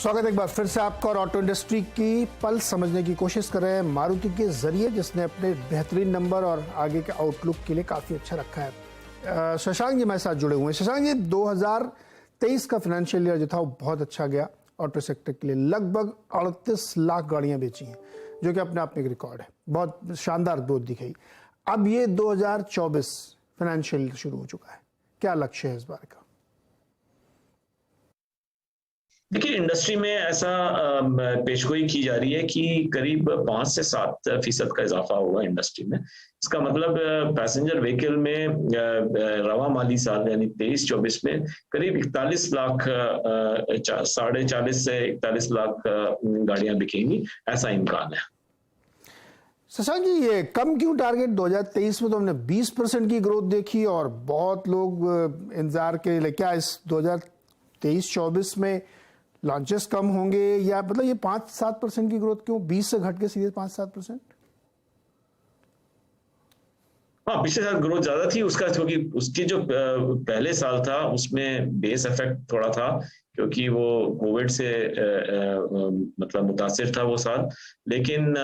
स्वागत है एक बार फिर से आपका और ऑटो इंडस्ट्री की पल्स समझने की कोशिश कर रहे हैं मारुति के जरिए, जिसने अपने बेहतरीन नंबर और आगे के आउटलुक के लिए काफ़ी अच्छा रखा है। शशांक जी मेरे साथ जुड़े हुए हैं। शशांक जी, 2023 का फाइनेंशियल ईयर जो था वो बहुत अच्छा गया ऑटो सेक्टर के लिए। लगभग 38 लाख गाड़ियां बेची हैं, जो कि अपने आप में एक रिकॉर्ड है। बहुत शानदार ग्रोथ दिखाई। अब ये 2024 फाइनेंशियल शुरू हो चुका है, क्या लक्ष्य है इस बार का? देखिए, इंडस्ट्री में ऐसा पेशगोई की जा रही है कि करीब 5 से 7% का इजाफा होगा इंडस्ट्री में। इसका मतलब पैसेंजर व्हीकल में रवा माली साल यानी 23-24 में करीब 41 लाख 40.5 से 41 लाख गाड़ियां बिकेंगी, ऐसा इम्कान है। शशांक जी, ये कम क्यों टारगेट? 2023 में तो हमने 20% की ग्रोथ देखी और बहुत लोग इंतजार के लिए, क्या इस 2023-24 में लॉन्चेस कम होंगे या मतलब ये 5-7% की ग्रोथ क्यों 20 से घट के सीधे 5-7%? हाँ, पिछले साल ग्रोथ ज्यादा थी उसका, क्योंकि उसके जो पहले साल था उसमें बेस इफेक्ट थोड़ा था, क्योंकि वो कोविड से मतलब मुतासिर था वो साल। लेकिन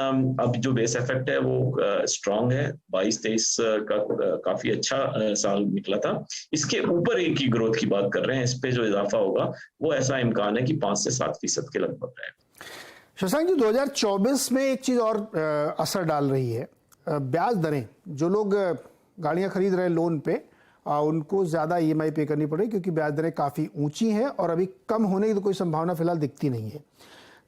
अब जो बेस इफेक्ट है वो स्ट्रांग है। 22-23 का काफी अच्छा साल निकला था। इसके ऊपर एक की ग्रोथ की बात कर रहे हैं। इस पे जो इजाफा होगा वो ऐसा इम्कान है कि 5 से 7% के लगभग रहेगा। शशांक जी, 2024 में एक चीज और असर डाल रही है, ब्याज दरें। जो लोग गाड़ियां खरीद रहे हैं लोन पे, उनको ज़्यादा ईएमआई पे करनी पड़ेगी, क्योंकि ब्याज दरें काफ़ी ऊंची हैं और अभी कम होने की तो कोई संभावना फिलहाल दिखती नहीं है।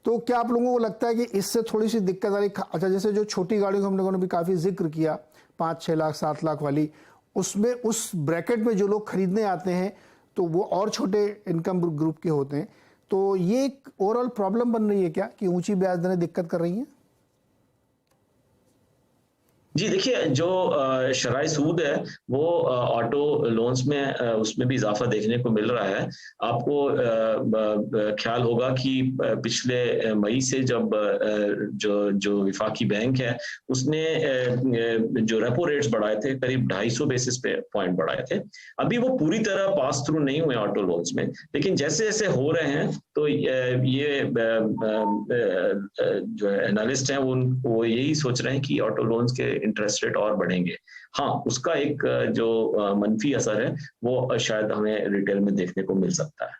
तो क्या आप लोगों को लगता है कि इससे थोड़ी सी दिक्कत आ रही? अच्छा, जैसे जो छोटी गाड़ियों का हम लोगों ने भी काफ़ी जिक्र किया, 5-6 लाख 7 लाख वाली, उसमें उस ब्रैकेट में जो लोग खरीदने आते हैं तो वो और छोटे इनकम ग्रुप के होते हैं। तो ये एक ओवरऑल प्रॉब्लम बन रही है क्या कि ऊंची ब्याज दरें दिक्कत कर रही हैं? जी देखिए, जो शरई सूद है वो ऑटो लोन्स में उसमें भी इजाफा देखने को मिल रहा है। आपको ख्याल होगा कि पिछले मई से जब जो जो विफाकी बैंक है उसने जो रेपो रेट्स बढ़ाए थे, करीब 250 बेसिस पॉइंट बढ़ाए थे। अभी वो पूरी तरह पास थ्रू नहीं हुए ऑटो लोन्स में, लेकिन जैसे जैसे हो रहे हैं तो ये जो एनालिस्ट हैं वो यही सोच रहे हैं कि ऑटो लोन्स के इंटरेस्ट रेट और बढ़ेंगे। हाँ, उसका एक जो मनफी असर है वो शायद हमें रिटेल में देखने को मिल सकता है।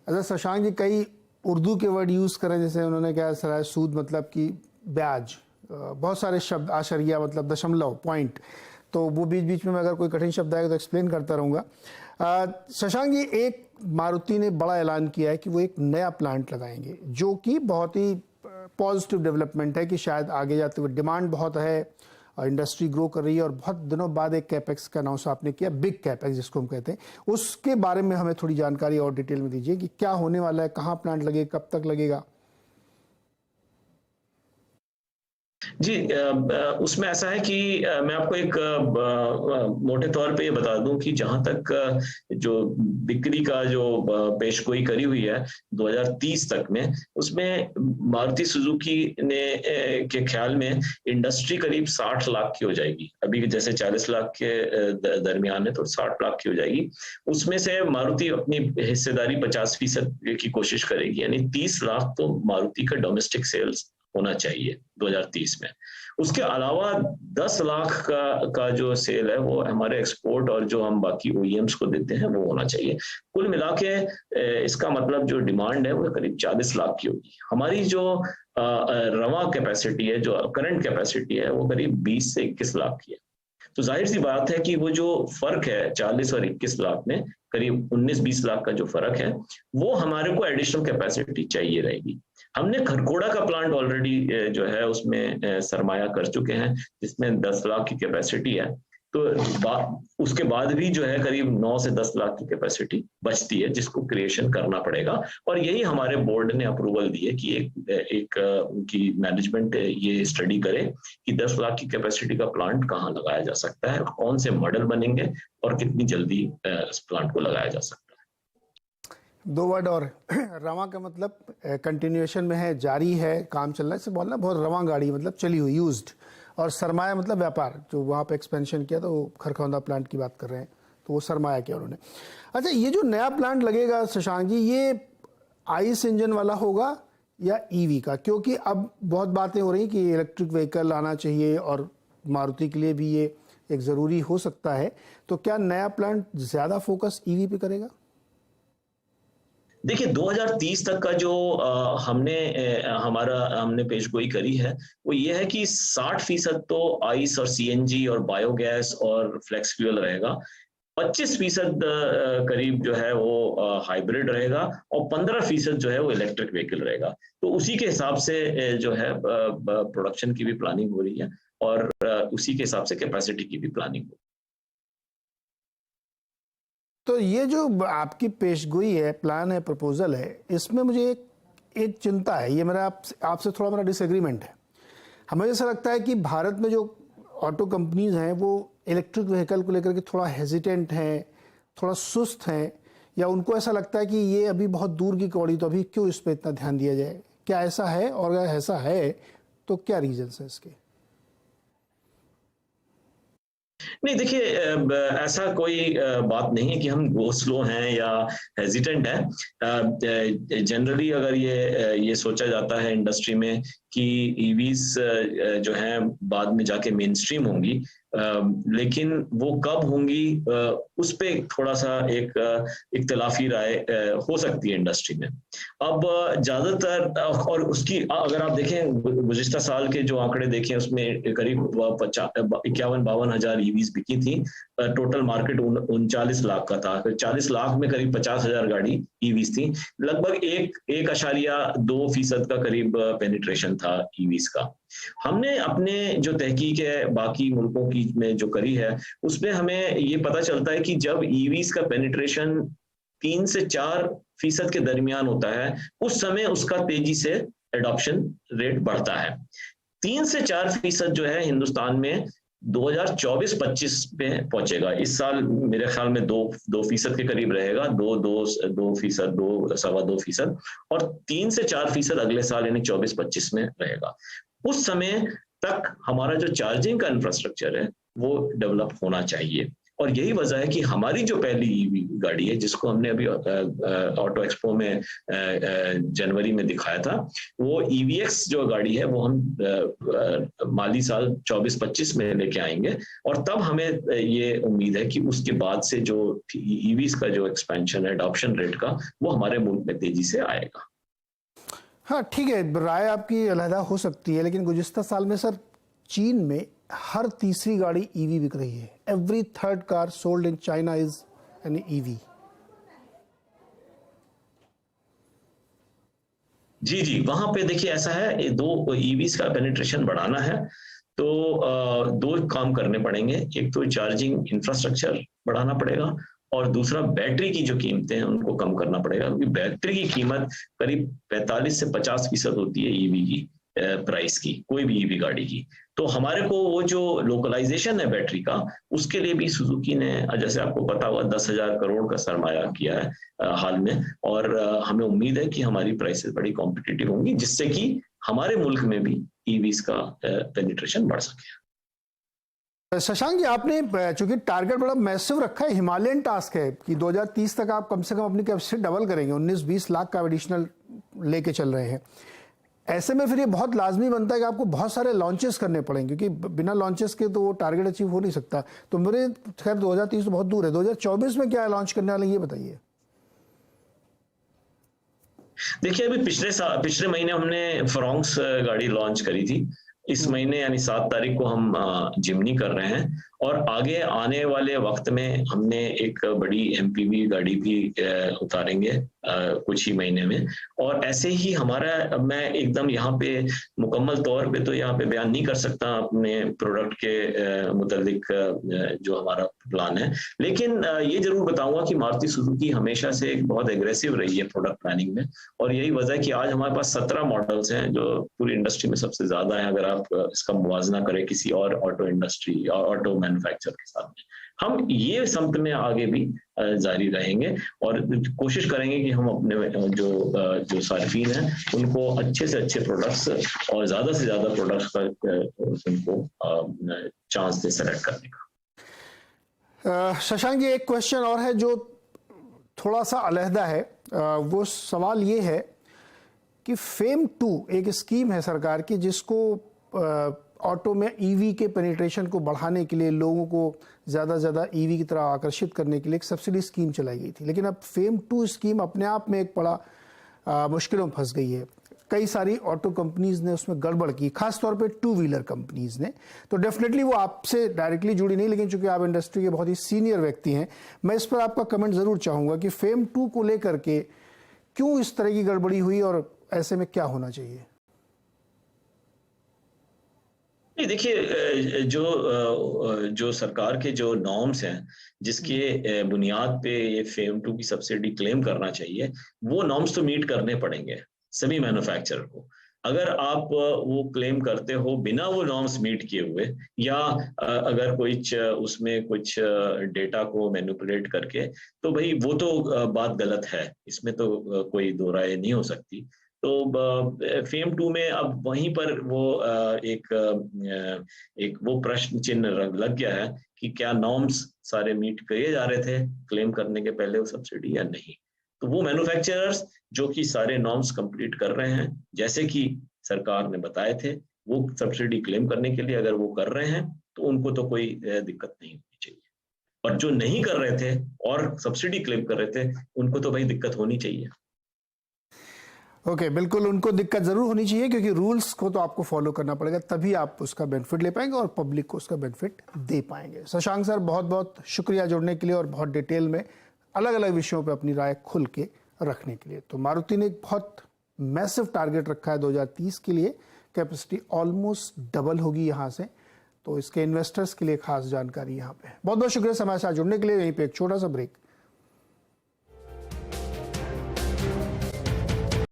अच्छा शशांक जी, कई उर्दू के वर्ड यूज़ करें, जैसे उन्होंने क्या सराय सूद मतलब कि ब्याज, बहुत सारे शब्द, आशरिया मतलब दशमलव, पॉइंट, तो वो बीच बीच में अगर कोई कठिन शब्द आएगा तो एक्सप्लेन करता रहूँगा। शशांक जी, एक मारुति ने बड़ा ऐलान किया है कि वो एक नया प्लांट लगाएंगे, जो कि बहुत ही पॉजिटिव डेवलपमेंट है कि शायद आगे जाते हुए डिमांड बहुत है और इंडस्ट्री ग्रो कर रही है। और बहुत दिनों बाद एक कैपेक्स का अनाउंस आपने किया, बिग कैपेक्स जिसको हम कहते हैं, उसके बारे में हमें थोड़ी जानकारी और डिटेल में दीजिए कि क्या होने वाला है, कहाँ प्लांट लगेगा, कब तक लगेगा? जी, उसमें ऐसा है कि मैं आपको एक मोटे तौर पे ये बता दूं कि जहां तक जो बिक्री का जो पेशगोई करी हुई है 2030 तक में, उसमें मारुति सुजुकी ने के ख्याल में इंडस्ट्री करीब 60 लाख की हो जाएगी। अभी जैसे 40 लाख के दरमियान है तो 60 लाख की हो जाएगी। उसमें से मारुति अपनी हिस्सेदारी 50% की कोशिश करेगी, यानी 30 लाख तो मारुति का डोमेस्टिक सेल्स होना चाहिए 2030 में। उसके अलावा 10 लाख का जो सेल है वो हमारे एक्सपोर्ट और जो हम बाकी ओईएम्स को देते हैं वो होना चाहिए। कुल मिला के इसका मतलब जो डिमांड है वो करीब 40 लाख की होगी। हमारी जो रवा कैपेसिटी है, जो करंट कैपेसिटी है, वो करीब 20 से 21 लाख की है। तो जाहिर सी बात है कि वो जो फर्क है 40 और 21 लाख में, करीब 19-20 लाख का जो फर्क है, वो हमारे को एडिशनल कैपेसिटी चाहिए रहेगी। हमने खरकोड़ा का प्लांट ऑलरेडी जो है उसमें सरमाया कर चुके हैं, जिसमें 10 लाख की कैपेसिटी है। तो उसके बाद भी जो है करीब 9 से 10 लाख की कैपेसिटी बचती है, जिसको क्रिएशन करना पड़ेगा। और यही हमारे बोर्ड ने अप्रूवल दी है कि एक की मैनेजमेंट ये स्टडी करे कि 10 लाख की कैपेसिटी का प्लांट कहाँ लगाया जा सकता है, कौन से मॉडल बनेंगे और कितनी जल्दी इस प्लांट को लगाया जा सकता है। 2 वर्ड और रवा का मतलब कंटिन्यूएशन में है, जारी है, काम चल रहा है, इससे बोलना बहुत रवा गाड़ी मतलब चली हुई, यूज्ड। और सरमाया मतलब व्यापार, जो वहाँ पे एक्सपेंशन किया तो वो खरखौंदा प्लांट की बात कर रहे हैं, तो वो सरमाया किया उन्होंने। अच्छा, ये जो नया प्लांट लगेगा शशांक जी, ये आईस इंजन वाला होगा या ईवी का? क्योंकि अब बहुत बातें हो रही कि इलेक्ट्रिक व्हीकल आना चाहिए और मारुति के लिए भी ये एक ज़रूरी हो सकता है, तो क्या नया प्लांट ज़्यादा फोकस ईवी पे करेगा? देखिए 2030 तक का जो हमने पेशगोई करी है वो ये है कि 60% तो आइस और सीएनजी और बायोगैस और फ्लेक्स फ्यूल रहेगा। 25% करीब जो है वो हाइब्रिड रहेगा और 15% जो है वो इलेक्ट्रिक व्हीकल रहेगा। तो उसी के हिसाब से जो है प्रोडक्शन की भी प्लानिंग हो रही है और उसी के हिसाब से कैपेसिटी की भी प्लानिंग हो रही है। तो ये जो आपकी पेशगोई है, प्लान है, प्रपोजल है, इसमें मुझे एक चिंता है, ये मेरा आपसे थोड़ा मेरा डिसएग्रीमेंट है। हमें ऐसा लगता है कि भारत में जो ऑटो कंपनीज हैं वो इलेक्ट्रिक व्हीकल को लेकर के थोड़ा हेजिटेंट हैं, थोड़ा सुस्त हैं, या उनको ऐसा लगता है कि ये अभी बहुत दूर की कौड़ी, तो अभी क्यों इस पर इतना ध्यान दिया जाए? क्या ऐसा है? और अगर ऐसा है तो क्या रीजंस है इसके? नहीं देखिए ऐसा कोई बात नहीं है कि हम गो स्लो हैं या हेजिटेंट हैं। जनरली अगर ये सोचा जाता है इंडस्ट्री में कि ईवीज जो हैं बाद में जाके मेन स्ट्रीम होंगी, लेकिन वो कब होंगी उस पे थोड़ा सा एक इख्तिलाफी राय हो सकती है इंडस्ट्री में। अब ज्यादातर और उसकी अगर आप देखें गुज़िश्ता साल के जो आंकड़े देखें उसमें करीब 51-52 हजार ईवीज बिकी थी। टोटल मार्केट 39 लाख का था। 40 लाख में करीब 50,000 गाड़ी ईवीज थी। लगभग 1.2% का करीब पेनिट्रेशन था ईवीज का। हमने अपने जो तहकीक है बाकी मुल्कों की में जो करी है उसमें हमें ये पता चलता है कि जब ईवीज का पेनिट्रेशन 3 से 4% के दरमियान होता है उस समय उसका तेजी से एडॉप्शन रेट बढ़ता है। 3 से 4% जो है हिंदुस्तान में 2024-25 में पहुंचेगा। इस साल मेरे ख्याल में 2% के करीब रहेगा, 2% 2.25% और 3 से 4% अगले साल यानी 24-25 में रहेगा। उस समय तक हमारा जो चार्जिंग का इंफ्रास्ट्रक्चर है वो डेवलप होना चाहिए और यही वजह है कि हमारी जो पहली ईवी गाड़ी है जिसको हमने अभी ऑटो एक्सपो में जनवरी में दिखाया था, वो ईवीएक्स जो गाड़ी है वो हम माली साल 24-25 में लेके आएंगे और तब हमें ये उम्मीद है कि उसके बाद से जो ईवीज का जो एक्सपेंशन है एडॉप्शन रेट का वो हमारे मुल्क में तेजी से आएगा। हाँ ठीक है, राय आपकी अलहदा हो सकती है, लेकिन गुज़िश्ता साल में सर चीन में हर तीसरी गाड़ी ईवी बिक रही है। Every third car sold in China is an EV. जी वहां पे देखिए ऐसा है, दो ईवीज का पेनिट्रेशन बढ़ाना है तो दो काम करने पड़ेंगे। एक तो चार्जिंग इंफ्रास्ट्रक्चर बढ़ाना पड़ेगा और दूसरा बैटरी की जो कीमतें हैं उनको कम करना पड़ेगा, क्योंकि बैटरी की कीमत करीब 45 से 50% होती है ईवी की प्राइस की, कोई भी ईवी गाड़ी की। तो हमारे को वो जो लोकलाइजेशन है बैटरी का उसके लिए भी सुजुकी ने, जैसे आपको पता हुआ, 10,000 करोड़ का सरमाया किया है हाल में और हमें उम्मीद है कि हमारी प्राइसेस बड़ी कॉम्पिटिटिव होंगी जिससे कि हमारे मुल्क में भी ईवीज का पेनिट्रेशन बढ़ सके। शशांक जी, आपने चूंकि टारगेट बड़ा मैसिव रखा है, हिमालयन टास्क है कि 2030 तक आप कम से कम अपनी कैपेसिटी डबल करेंगे, 19-20 लाख का एडिशनल लेके चल रहे हैं। ऐसे में फिर ये बहुत लाजमी बनता है कि आपको बहुत सारे लॉन्चेस करने पड़ेंगे, क्योंकि बिना लॉन्चेस के तो वो टारगेट अचीव हो नहीं सकता। तो मेरे खैर 2030 तो बहुत दूर है, 2024 में क्या लॉन्च करने वाले ये बताइए। देखिए अभी पिछले महीने हमने फ्रोंक्स गाड़ी लॉन्च करी थी। इस महीने यानी 7 तारीख को हम जिमनी कर रहे हैं और आगे आने वाले वक्त में हमने एक बड़ी एमपीवी गाड़ी भी उतारेंगे कुछ ही महीने में। और ऐसे ही हमारा, अब मैं एकदम यहाँ पे मुकम्मल तौर पे तो यहाँ पे बयान नहीं कर सकता अपने प्रोडक्ट के मुतालिक जो हमारा प्लान है, लेकिन ये जरूर बताऊंगा कि मारुति सुजुकी हमेशा से एक बहुत एग्रेसिव रही है प्रोडक्ट प्लानिंग में और यही वजह है कि आज हमारे पास 17 मॉडल्स हैं जो पूरी इंडस्ट्री में सबसे ज्यादा है अगर आप इसका मुवाजना करें किसी और ऑटो इंडस्ट्री और ऑटो मैन्युफैक्चर के साथ में। हम ये समत में आगे भी जारी रहेंगे और कोशिश करेंगे कि हम अपने जो सार्फिन हैं उनको अच्छे से अच्छे प्रोडक्ट्स और ज्यादा से ज्यादा प्रोडक्ट्स का उनको चांस दे सेलेक्ट करने का। शशांक जी, एक क्वेश्चन और है जो थोड़ा सा अलहदा है। वो सवाल ये है कि फेम 2 एक स्कीम है सरकार की जिसको ऑटो में ईवी के पेनिट्रेशन को बढ़ाने के लिए, लोगों को ज़्यादा से ज़्यादा ईवी की तरफ आकर्षित करने के लिए एक सब्सिडी स्कीम चलाई गई थी। लेकिन अब फेम 2 स्कीम अपने आप में एक बड़ा मुश्किलों में फंस गई है। कई सारी ऑटो कंपनीज ने उसमें गड़बड़ की, खासतौर पे टू व्हीलर कंपनीज ने। तो डेफिनेटली वो आपसे डायरेक्टली जुड़ी नहीं, लेकिन चूंकि आप इंडस्ट्री के बहुत ही सीनियर व्यक्ति हैं, मैं इस पर आपका कमेंट ज़रूर चाहूँगा कि फेम 2 को लेकर के क्यों इस तरह की गड़बड़ी हुई और ऐसे में क्या होना चाहिए? नहीं, देखिए, जो सरकार के जो नॉर्म्स हैं, जिसके बुनियाद पे ये फेम 2 की सब्सिडी क्लेम करना चाहिए, वो नॉर्म्स तो मीट करने पड़ेंगे सभी मैन्युफैक्चरर को। अगर आप वो क्लेम करते हो बिना वो नॉर्म्स मीट किए हुए, या अगर उसमें कुछ डेटा को मैनिपुलेट करके, तो भाई वो तो बात गलत है, इसमें तो कोई दो राय नहीं हो सकती। तो फेम 2 में अब वहीं पर वो एक वो प्रश्न चिन्ह लग गया है कि क्या नॉर्म्स सारे मीट किए जा रहे थे क्लेम करने के पहले वो सब्सिडी या नहीं। तो वो मैन्युफैक्चरर्स जो कि सारे नॉर्म्स कंप्लीट कर रहे हैं, जैसे कि सरकार ने बताए थे, वो सब्सिडी क्लेम करने के लिए अगर वो कर रहे हैं तो उनको तो कोई दिक्कत नहीं होनी चाहिए। और जो नहीं कर रहे थे और सब्सिडी क्लेम कर रहे थे, उनको तो भाई दिक्कत होनी चाहिए। ओके, बिल्कुल उनको दिक्कत जरूर होनी चाहिए, क्योंकि रूल्स को तो आपको फॉलो करना पड़ेगा, तभी आप उसका बेनिफिट ले पाएंगे और पब्लिक को उसका बेनिफिट दे पाएंगे। शशांक सर, बहुत बहुत शुक्रिया जुड़ने के लिए और बहुत डिटेल में अलग अलग विषयों पे अपनी राय खुल के रखने के लिए। तो मारुति ने एक बहुत मैसिव टारगेट रखा है 2030 के लिए, कैपेसिटी ऑलमोस्ट डबल होगी यहाँ से, तो इसके इन्वेस्टर्स के लिए खास जानकारी यहाँ पे। बहुत बहुत शुक्रिया समय साथ जुड़ने के लिए। यहीं पे एक छोटा सा ब्रेक